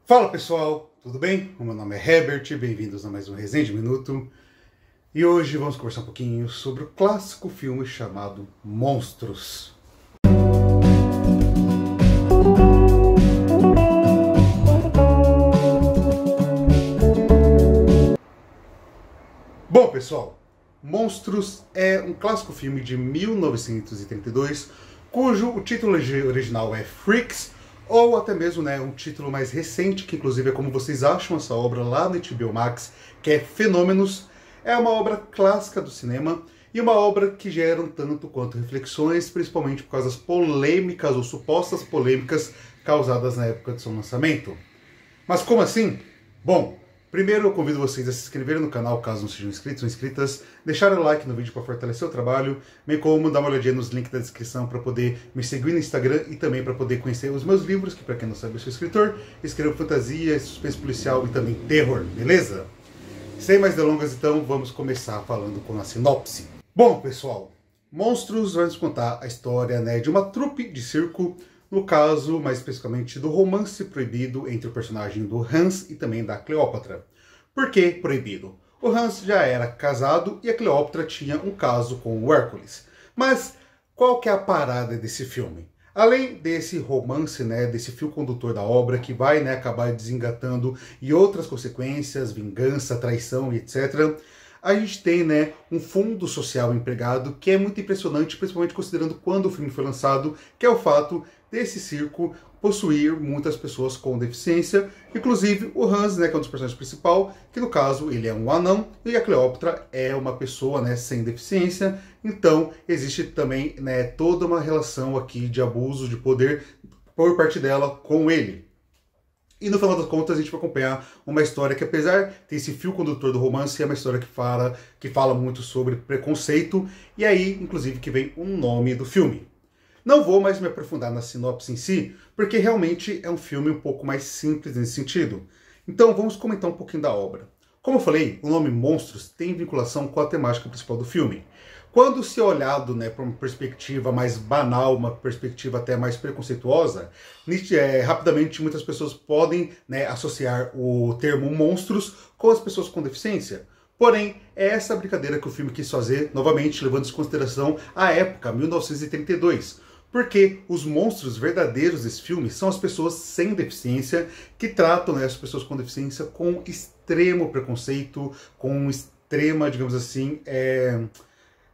Fala pessoal, tudo bem? O meu nome é Herbert, bem-vindos a mais um Resenha de Minuto. E hoje vamos conversar um pouquinho sobre o clássico filme chamado Monstros. Bom pessoal, Monstros é um clássico filme de 1932, cujo o título original é Freaks, ou até mesmo um título mais recente, que inclusive é como vocês acham essa obra lá no HBO Max, que é Fenômenos. É uma obra clássica do cinema e uma obra que gera um tanto quanto reflexões, principalmente por causa das polêmicas ou supostas polêmicas causadas na época de seu lançamento. Mas como assim? Bom, primeiro eu convido vocês a se inscreverem no canal caso não sejam inscritos ou inscritas, deixarem o like no vídeo para fortalecer o trabalho, bem como dar uma olhadinha nos links da descrição para poder me seguir no Instagram e também para poder conhecer os meus livros, que para quem não sabe eu sou escritor, escrevo fantasia, suspense policial e também terror, beleza? Sem mais delongas então, vamos começar falando com a sinopse. Bom pessoal, Monstros vai nos contar a história de uma trupe de circo, no caso, mais especificamente, do romance proibido entre o personagem do Hans e também da Cleópatra. Por que proibido? O Hans já era casado e a Cleópatra tinha um caso com o Hércules. Mas qual que é a parada desse filme? Além desse romance, desse fio condutor da obra, que vai acabar desengatando e outras consequências, vingança, traição e etc., a gente tem um fundo social empregado que é muito impressionante, principalmente considerando quando o filme foi lançado, que é o fato desse circo possuir muitas pessoas com deficiência, inclusive o Hans, que é um dos personagens principais, que no caso ele é um anão, e a Cleópatra é uma pessoa sem deficiência, então existe também toda uma relação aqui de abuso de poder por parte dela com ele. E no final das contas a gente vai acompanhar uma história que, apesar de ter esse fio condutor do romance, é uma história que fala muito sobre preconceito, e aí inclusive que vem o nome do filme. Não vou mais me aprofundar na sinopse em si, porque realmente é um filme um pouco mais simples nesse sentido. Então vamos comentar um pouquinho da obra. Como eu falei, o nome Monstros tem vinculação com a temática principal do filme. Quando se é olhado para uma perspectiva mais banal, uma perspectiva até mais preconceituosa, rapidamente muitas pessoas podem associar o termo monstros com as pessoas com deficiência. Porém, é essa brincadeira que o filme quis fazer, novamente levando em consideração a época, 1932. Porque os monstros verdadeiros desse filme são as pessoas sem deficiência, que tratam as pessoas com deficiência com extremo preconceito, com extrema, digamos assim,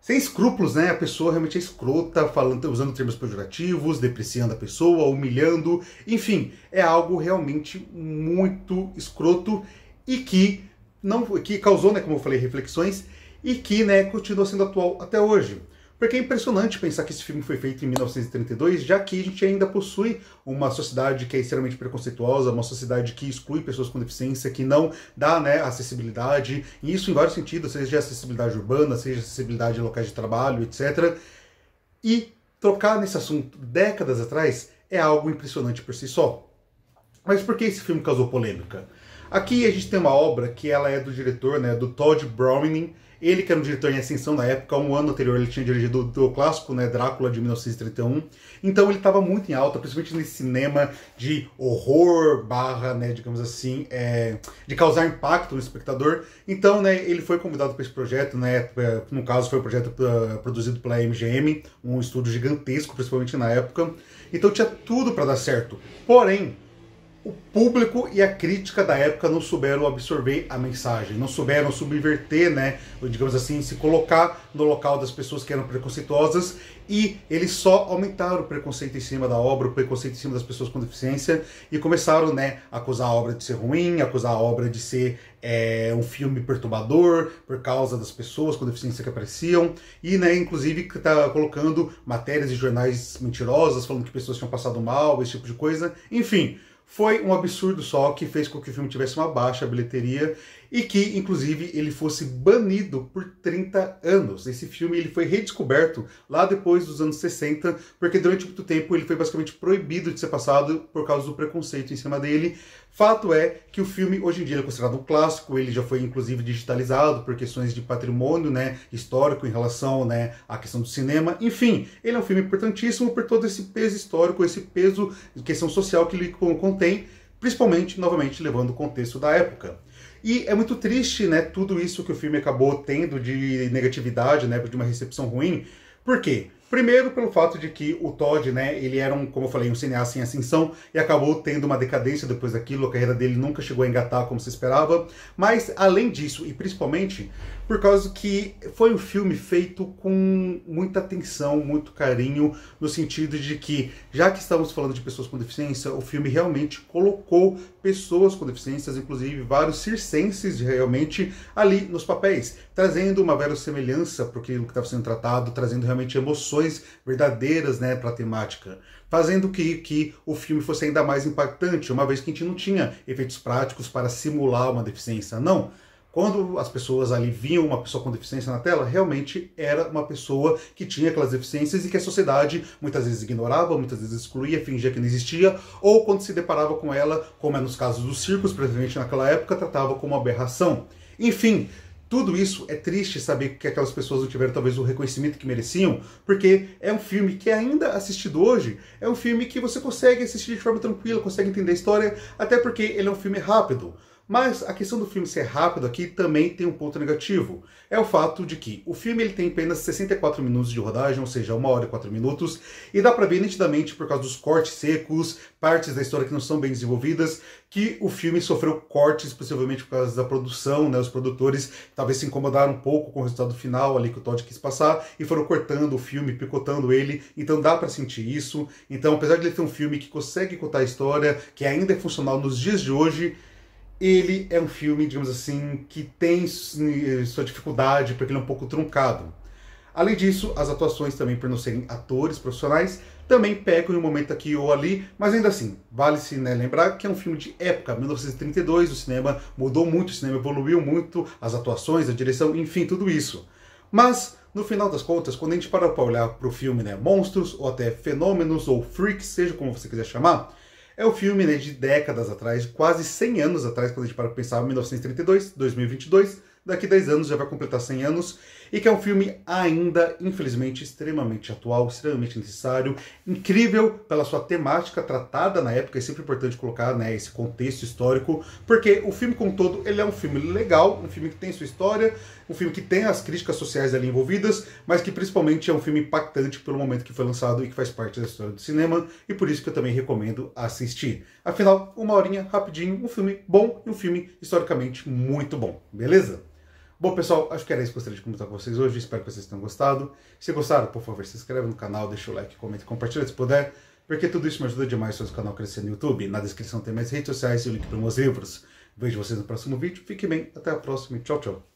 sem escrúpulos, a pessoa realmente é escrota, usando termos pejorativos, depreciando a pessoa, humilhando, enfim, é algo realmente muito escroto e que causou, como eu falei, reflexões e que continua sendo atual até hoje. Porque é impressionante pensar que esse filme foi feito em 1932, já que a gente ainda possui uma sociedade que é extremamente preconceituosa, uma sociedade que exclui pessoas com deficiência, que não dá acessibilidade, e isso em vários sentidos, seja acessibilidade urbana, seja acessibilidade em locais de trabalho, etc. E tocar nesse assunto décadas atrás é algo impressionante por si só. Mas por que esse filme causou polêmica? Aqui a gente tem uma obra que ela é do diretor, do Todd Browning. Ele que era um diretor em ascensão na época, um ano anterior ele tinha dirigido o clássico Drácula de 1931. Então ele estava muito em alta, principalmente nesse cinema de horror, digamos assim, de causar impacto no espectador. Então ele foi convidado para esse projeto, no caso foi um projeto produzido pela MGM, um estúdio gigantesco, principalmente na época. Então tinha tudo para dar certo. Porém, o público e a crítica da época não souberam absorver a mensagem, não souberam subverter, digamos assim, se colocar no local das pessoas que eram preconceituosas, e eles só aumentaram o preconceito em cima da obra, o preconceito em cima das pessoas com deficiência, e começaram a acusar a obra de ser ruim, acusar a obra de ser um filme perturbador por causa das pessoas com deficiência que apareciam, e inclusive que está colocando matérias de jornais mentirosas, falando que pessoas tinham passado mal, esse tipo de coisa, enfim. Foi um absurdo só que fez com que o filme tivesse uma baixa bilheteria e que, inclusive, ele fosse banido por 30 anos. Esse filme ele foi redescoberto lá depois dos anos 60, porque durante muito tempo ele foi basicamente proibido de ser passado por causa do preconceito em cima dele. Fato é que o filme, hoje em dia, é considerado um clássico, ele já foi, inclusive, digitalizado por questões de patrimônio histórico em relação à questão do cinema. Enfim, ele é um filme importantíssimo por todo esse peso histórico, esse peso de questão social que ele contém, principalmente, novamente, levando o contexto da época. E é muito triste, né, tudo isso que o filme acabou tendo de negatividade, né, de uma recepção ruim. Por quê? Primeiro, pelo fato de que o Todd, né, ele era como eu falei, um cineasta em ascensão e acabou tendo uma decadência depois daquilo, a carreira dele nunca chegou a engatar como se esperava. Mas, além disso, e principalmente, por causa que foi um filme feito com muita atenção, muito carinho, no sentido de que, já que estamos falando de pessoas com deficiência, o filme realmente colocou pessoas com deficiências, inclusive vários circenses realmente ali nos papéis, trazendo uma verossemelhança para aquilo que estava sendo tratado, trazendo realmente emoções verdadeiras, né, para a temática, fazendo que o filme fosse ainda mais impactante, uma vez que a gente não tinha efeitos práticos para simular uma deficiência, não. Quando as pessoas ali viam uma pessoa com deficiência na tela, realmente era uma pessoa que tinha aquelas deficiências e que a sociedade muitas vezes ignorava, muitas vezes excluía, fingia que não existia, ou quando se deparava com ela, como é nos casos dos circos, presente naquela época, tratava como uma aberração. Enfim, tudo isso é triste saber que aquelas pessoas não tiveram talvez o reconhecimento que mereciam, porque é um filme que ainda assistido hoje, é um filme que você consegue assistir de forma tranquila, consegue entender a história, até porque ele é um filme rápido. Mas a questão do filme ser rápido aqui também tem um ponto negativo. É o fato de que o filme ele tem apenas 64 minutos de rodagem, ou seja, 1 hora e 4 minutos, e dá pra ver nitidamente, por causa dos cortes secos, partes da história que não são bem desenvolvidas, que o filme sofreu cortes, possivelmente por causa da produção, né? Os produtores talvez se incomodaram um pouco com o resultado final ali que o Todd quis passar, e foram cortando o filme, picotando ele, então dá pra sentir isso. Então, apesar de ele ter um filme que consegue contar a história, que ainda é funcional nos dias de hoje, ele é um filme, digamos assim, que tem sua dificuldade, porque ele é um pouco truncado. Além disso, as atuações também, por não serem atores profissionais, também pecam em um momento aqui ou ali, mas ainda assim, vale-se, né, lembrar que é um filme de época, 1932, o cinema mudou muito, o cinema evoluiu muito, as atuações, a direção, enfim, tudo isso. Mas, no final das contas, quando a gente para olhar para o filme, né, Monstros, ou até Fenômenos, ou Freaks, seja como você quiser chamar, é um filme, né, de décadas atrás, de quase 100 anos atrás, quando a gente para pensar em 1932, 2022, daqui 10 anos já vai completar 100 anos, e que é um filme ainda, infelizmente, extremamente atual, extremamente necessário, incrível pela sua temática tratada na época, é sempre importante colocar, né, esse contexto histórico, porque o filme como um todo, ele é um filme legal, um filme que tem sua história, um filme que tem as críticas sociais ali envolvidas, mas que principalmente é um filme impactante pelo momento que foi lançado e que faz parte da história do cinema, e por isso que eu também recomendo assistir. Afinal, 1 horinha, rapidinho, um filme bom e um filme historicamente muito bom, beleza? Bom, pessoal, acho que era isso que eu gostaria de comentar com vocês hoje. Espero que vocês tenham gostado. Se gostaram, por favor, se inscreve no canal, deixa o like, comenta e compartilha se puder, porque tudo isso me ajuda demais para o canal crescer no YouTube. Na descrição tem mais redes sociais e o link para meus livros. Vejo vocês no próximo vídeo. Fiquem bem, até a próxima e tchau, tchau.